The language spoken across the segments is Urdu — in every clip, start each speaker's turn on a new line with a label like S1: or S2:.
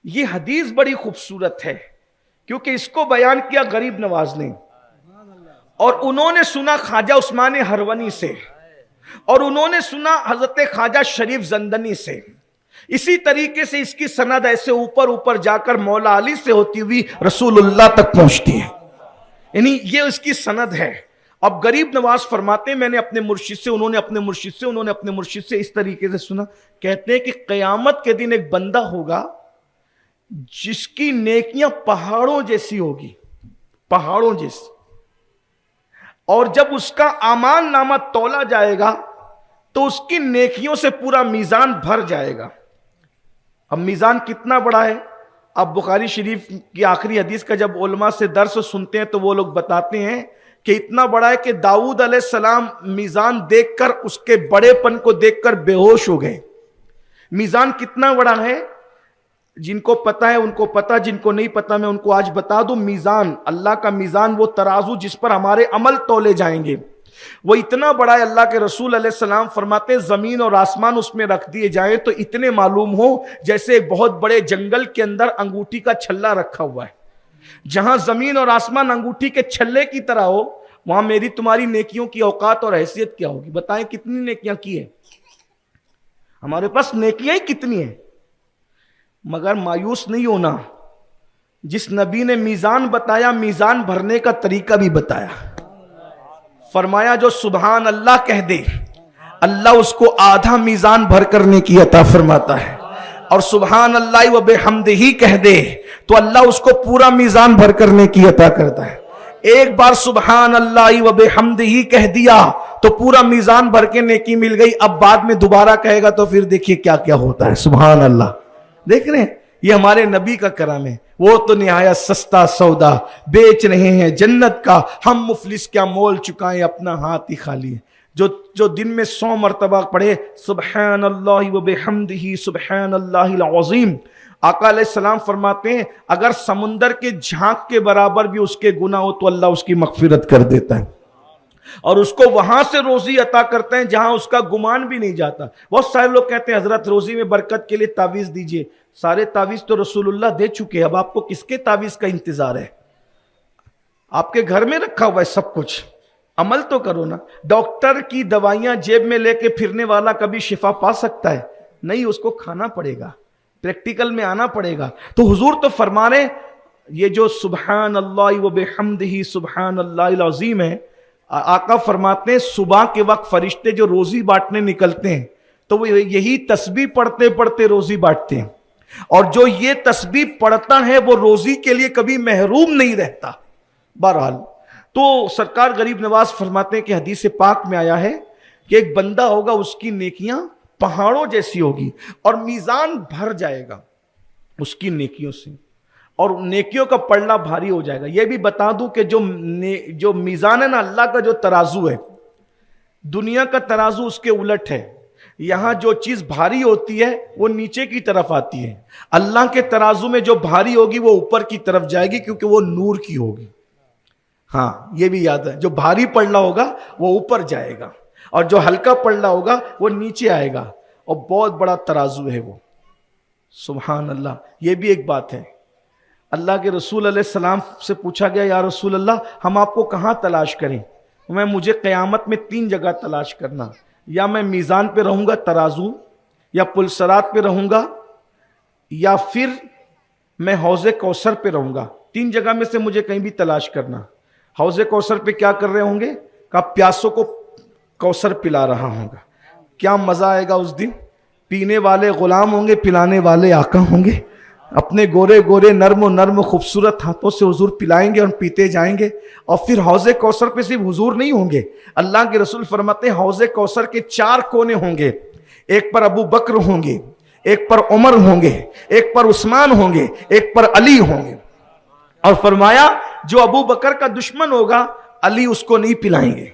S1: یہ حدیث بڑی خوبصورت ہے کیونکہ اس کو بیان کیا غریب نواز نے، اور انہوں نے سنا خواجہ عثمان ہرونی سے، اور انہوں نے سنا حضرت خواجہ شریف زندنی سے. اسی طریقے سے اس کی سند ایسے اوپر اوپر جا کر مولا علی سے ہوتی ہوئی رسول اللہ تک پہنچتی ہے، یعنی یہ اس کی سند ہے. اب غریب نواز فرماتے ہیں میں نے اپنے مرشد سے، انہوں نے اپنے مرشد سے، انہوں نے اپنے مرشد سے اس طریقے سے سنا. کہتے ہیں کہ قیامت کے دن ایک بندہ ہوگا جس کی نیکیاں پہاڑوں جیسی ہوگی، پہاڑوں جیسی، اور جب اس کا اعمال نامہ تولا جائے گا تو اس کی نیکیوں سے پورا میزان بھر جائے گا. اب میزان کتنا بڑا ہے؟ اب بخاری شریف کی آخری حدیث کا جب علماء سے درس سنتے ہیں تو وہ لوگ بتاتے ہیں کہ اتنا بڑا ہے کہ داؤد علیہ السلام میزان دیکھ کر، اس کے بڑے پن کو دیکھ کر بے ہوش ہو گئے. میزان کتنا بڑا ہے؟ جن کو پتا ہے ان کو پتا، جن کو نہیں پتا میں ان کو آج بتا دوں. میزان، اللہ کا میزان، وہ ترازو جس پر ہمارے عمل تولے جائیں گے، وہ اتنا بڑا ہے. اللہ کے رسول علیہ السلام فرماتے ہیں زمین اور آسمان اس میں رکھ دیے جائیں تو اتنے معلوم ہو جیسے ایک بہت بڑے جنگل کے اندر انگوٹھی کا چھلا رکھا ہوا ہے. جہاں زمین اور آسمان انگوٹھی کے چھلے کی طرح ہو، وہاں میری تمہاری نیکیوں کی اوقات اور حیثیت کیا ہوگی؟ بتائیں کتنی نیکیاں کی ہیں؟ ہمارے پاس نیکیاں ہی کتنی ہیں. مگر مایوس نہیں ہونا، جس نبی نے میزان بتایا، میزان بھرنے کا طریقہ بھی بتایا. فرمایا جو سبحان اللہ کہہ دے اللہ اس کو آدھا میزان بھر کرنے کی عطا فرماتا ہے، اور سبحان اللہ و بحمدہ کہہ دے تو اللہ اس کو پورا میزان بھر کرنے کی عطا کرتا ہے. ایک بار سبحان اللہ و بحمدہ کہہ دیا تو پورا میزان بھر کے نیکی مل گئی. اب بعد میں دوبارہ کہے گا تو پھر دیکھیے کیا کیا ہوتا ہے. سبحان اللہ. دیکھ رہے ہیں یہ ہمارے نبی کا کرم ہے. وہ تو نہایت سستا سودا بیچ رہے ہیں جنت کا، ہم مفلس کیا مول چکائیں اپنا ہاتھ ہی خالی ہے. جو دن میں 100 مرتبہ پڑھے سبحان اللہ و بحمدہ سبحان اللہ العظیم. آقا علیہ السلام فرماتے ہیں اگر سمندر کے جھانک کے برابر بھی اس کے گناہ ہو تو اللہ اس کی مغفرت کر دیتا ہے، اور اس کو وہاں سے روزی عطا کرتے ہیں جہاں اس کا گمان بھی نہیں جاتا. بہت سارے لوگ کہتے ہیں حضرت روزی میں برکت کے لیے تعویذ دیجئے. سارے تعویذ تو رسول اللہ دے چکے، اب آپ کو کس کے تعویذ کا انتظار ہے؟ آپ کے گھر میں رکھا ہوا ہے سب کچھ، عمل تو کرو نا. ڈاکٹر کی دوائیاں جیب میں لے کے پھرنے والا کبھی شفا پا سکتا ہے؟ نہیں، اس کو کھانا پڑے گا، پریکٹیکل میں آنا پڑے گا. تو حضور تو فرما رہے یہ جو سبحان اللہ و بحمدہ سبحان اللہ العظیم ہے، آقا فرماتے ہیں صبح کے وقت فرشتے جو روزی بانٹنے نکلتے ہیں تو وہ یہی تسبیح پڑھتے پڑھتے روزی بانٹتے ہیں، اور جو یہ تسبیح پڑھتا ہے وہ روزی کے لیے کبھی محروم نہیں رہتا. بہرحال تو سرکار غریب نواز فرماتے ہیں کہ حدیث پاک میں آیا ہے کہ ایک بندہ ہوگا اس کی نیکیاں پہاڑوں جیسی ہوگی اور میزان بھر جائے گا اس کی نیکیوں سے، اور نیکیوں کا پلڑا بھاری ہو جائے گا. یہ بھی بتا دوں کہ جو میزان ہے نا، اللہ کا جو ترازو ہے، دنیا کا ترازو اس کے الٹ ہے. یہاں جو چیز بھاری ہوتی ہے وہ نیچے کی طرف آتی ہے، اللہ کے ترازو میں جو بھاری ہوگی وہ اوپر کی طرف جائے گی کیونکہ وہ نور کی ہوگی. ہاں یہ بھی یاد ہے، جو بھاری پلڑا ہوگا وہ اوپر جائے گا اور جو ہلکا پلڑا ہوگا وہ نیچے آئے گا، اور بہت بڑا ترازو ہے وہ. سبحان اللہ. یہ بھی ایک بات ہے. اللہ کے رسول علیہ السلام سے پوچھا گیا یا رسول اللہ ہم آپ کو کہاں تلاش کریں؟ مجھے قیامت میں 3 جگہ تلاش کرنا، یا میں میزان پہ رہوں گا ترازو، یا پلسرات پہ رہوں گا، یا پھر میں حوض کوثر پہ رہوں گا. 3 جگہ میں سے مجھے کہیں بھی تلاش کرنا. حوض کوثر پہ کیا کر رہے ہوں گے؟ کہ پیاسوں کو کوثر پلا رہا ہوں گا. کیا مزہ آئے گا اس دن. پینے والے غلام ہوں گے، پلانے والے آقا ہوں گے. اپنے گورے گورے نرم و نرم خوبصورت ہاتھوں سے حضور پلائیں گے اور پیتے جائیں گے. اور پھر حوض کوثر پہ صرف حضور نہیں ہوں گے، اللہ کے رسول فرماتے ہیں حوض کوثر کے 4 کونے ہوں گے. ایک پر ابو بکر ہوں گے، ایک پر عمر ہوں گے، ایک پر عثمان ہوں گے، ایک پر علی ہوں گے. اور فرمایا جو ابو بکر کا دشمن ہوگا علی اس کو نہیں پلائیں گے،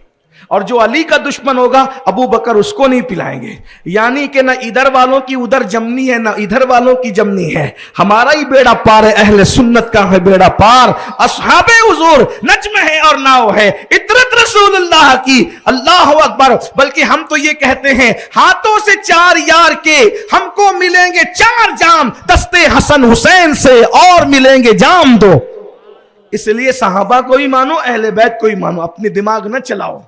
S1: اور جو علی کا دشمن ہوگا ابو بکر اس کو نہیں پلائیں گے. یعنی کہ نہ ادھر والوں کی ادھر جمنی ہے نہ ادھر والوں کی جمنی ہے, ہمارا ہی بیڑا پار ہے, اہل سنت کا ہے بیڑا پار. اصحاب حضور نجم ہے اور ناؤ ہے, اطرت رسول اللہ کی, اللہ اکبر. بلکہ ہم تو یہ کہتے ہیں ہاتھوں سے 4 یار کے ہم کو ملیں گے 4 جام, دستے حسن حسین سے اور ملیں گے جام 2. اس لیے صحابہ کو ہی مانو, اہل بیت کو ہی مانو, اپنی دماغ نہ چلاؤ,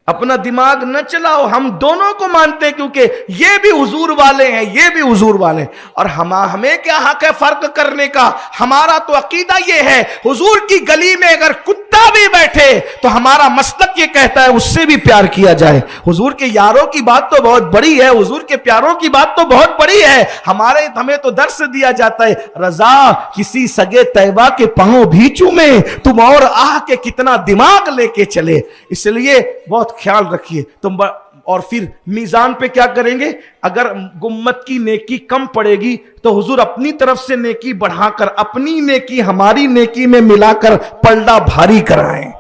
S1: اپنا دماغ نہ چلاؤ. ہم دونوں کو مانتے ہیں کیونکہ یہ بھی حضور والے ہیں, یہ بھی حضور والے ہیں. اور ہمیں کیا حق ہے فرق کرنے کا؟ ہمارا تو عقیدہ یہ ہے حضور کی گلی میں اگر کتا بھی بیٹھے تو ہمارا مسلک یہ کہتا ہے اس سے بھی پیار کیا جائے. حضور کے یاروں کی بات تو بہت بڑی ہے, حضور کے پیاروں کی بات تو بہت بڑی ہے. ہمیں تو درس دیا جاتا ہے رضا کسی سگے طیبہ کے پاؤں بھی چومے, تم اور آہ کے کتنا دماغ لے کے چلے. اس لیے بہت خیال رکھیے تم. اور پھر میزان پہ کیا کریں گے؟ اگر امت کی نیکی کم پڑے گی تو حضور اپنی طرف سے نیکی بڑھا کر اپنی نیکی ہماری نیکی میں ملا کر پلڑا بھاری کرائیں.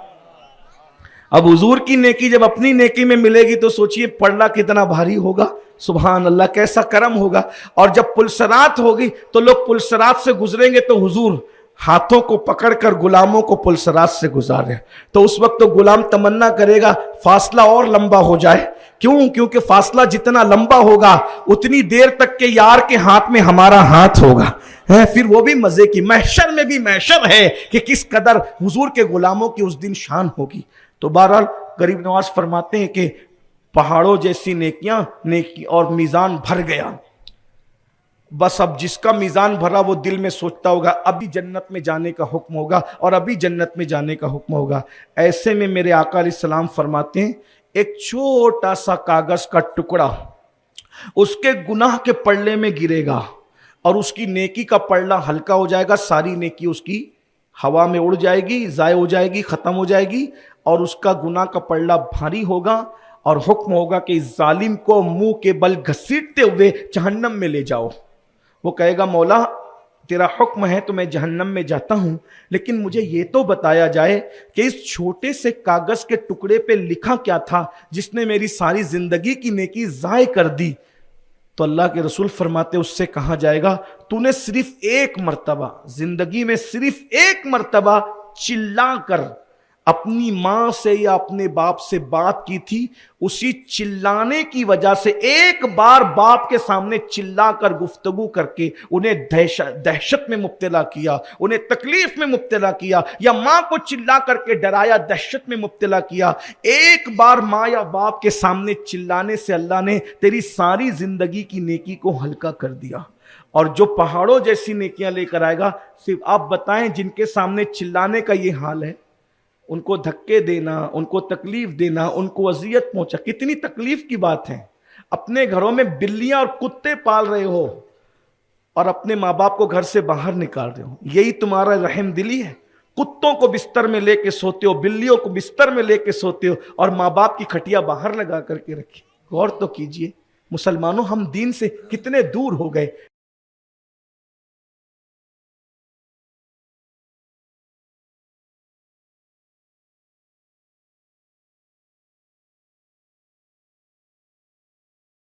S1: اب حضور کی نیکی جب اپنی نیکی میں ملے گی تو سوچئے پلڑا کتنا بھاری ہوگا. سبحان اللہ, کیسا کرم ہوگا. اور جب پلسرات ہوگی تو لوگ پلسرات سے گزریں گے تو حضور ہاتھوں کو پکڑ کر غلاموں کو پلسرات سے گزارے, تو اس وقت تو غلام تمنا کرے گا فاصلہ اور لمبا ہو جائے. کیوں؟ کیونکہ فاصلہ جتنا لمبا ہوگا اتنی دیر تک کے یار کے ہاتھ میں ہمارا ہاتھ ہوگا. پھر وہ بھی مزے کی, محشر میں بھی محشر ہے کہ کس قدر حضور کے غلاموں کی اس دن شان ہوگی. تو بہرحال غریب نواز فرماتے ہیں کہ پہاڑوں جیسی نیکیاں نیکی اور میزان بھر گیا. بس اب جس کا میزان بھرا وہ دل میں سوچتا ہوگا ابھی جنت میں جانے کا حکم ہوگا اور ابھی جنت میں جانے کا حکم ہوگا. ایسے میں میرے آقا علیہ السلام فرماتے ہیں ایک چھوٹا سا کاغذ کا ٹکڑا اس کے گناہ کے پلڑے میں گرے گا اور اس کی نیکی کا پلڑا ہلکا ہو جائے گا. ساری نیکی اس کی ہوا میں اڑ جائے گی, ضائع ہو جائے گی, ختم ہو جائے گی, اور اس کا گناہ کا پلڑا بھاری ہوگا. اور حکم ہوگا کہ اس ظالم کو منہ کے بل گھسیٹتے ہوئے جہنم میں لے جاؤ. وہ کہے گا مولا تیرا حکم ہے تو میں جہنم میں جاتا ہوں, لیکن مجھے یہ تو بتایا جائے کہ اس چھوٹے سے کاغذ کے ٹکڑے پہ لکھا کیا تھا جس نے میری ساری زندگی کی نیکی ضائع کر دی. تو اللہ کے رسول فرماتے اس سے کہا جائے گا تو نے صرف ایک مرتبہ زندگی میں صرف ایک مرتبہ چلا کر اپنی ماں سے یا اپنے باپ سے بات کی تھی, اسی چلانے کی وجہ سے ایک بار باپ کے سامنے چلا کر گفتگو کر کے انہیں دہشت میں مبتلا کیا, انہیں تکلیف میں مبتلا کیا, یا ماں کو چلا کر کے ڈرایا, دہشت میں مبتلا کیا. ایک بار ماں یا باپ کے سامنے چلانے سے اللہ نے تیری ساری زندگی کی نیکی کو ہلکا کر دیا. اور جو پہاڑوں جیسی نیکیاں لے کر آئے گا, صرف آپ بتائیں جن کے سامنے چلانے کا یہ حال ہے, ان کو دھکے دینا, ان کو تکلیف دینا, ان کو اذیت پہنچا, کتنی تکلیف کی بات ہے. اپنے گھروں میں بلیاں اور کتے پال رہے ہو اور اپنے ماں باپ کو گھر سے باہر نکال رہے ہو, یہی تمہارا رحم دلی ہے. کتوں کو بستر میں لے کے سوتے ہو, بلیوں کو بستر میں لے کے سوتے ہو, اور ماں باپ کی کھٹیا باہر لگا کر کے رکھی. غور تو کیجئے مسلمانوں, ہم دین سے کتنے دور ہو گئے.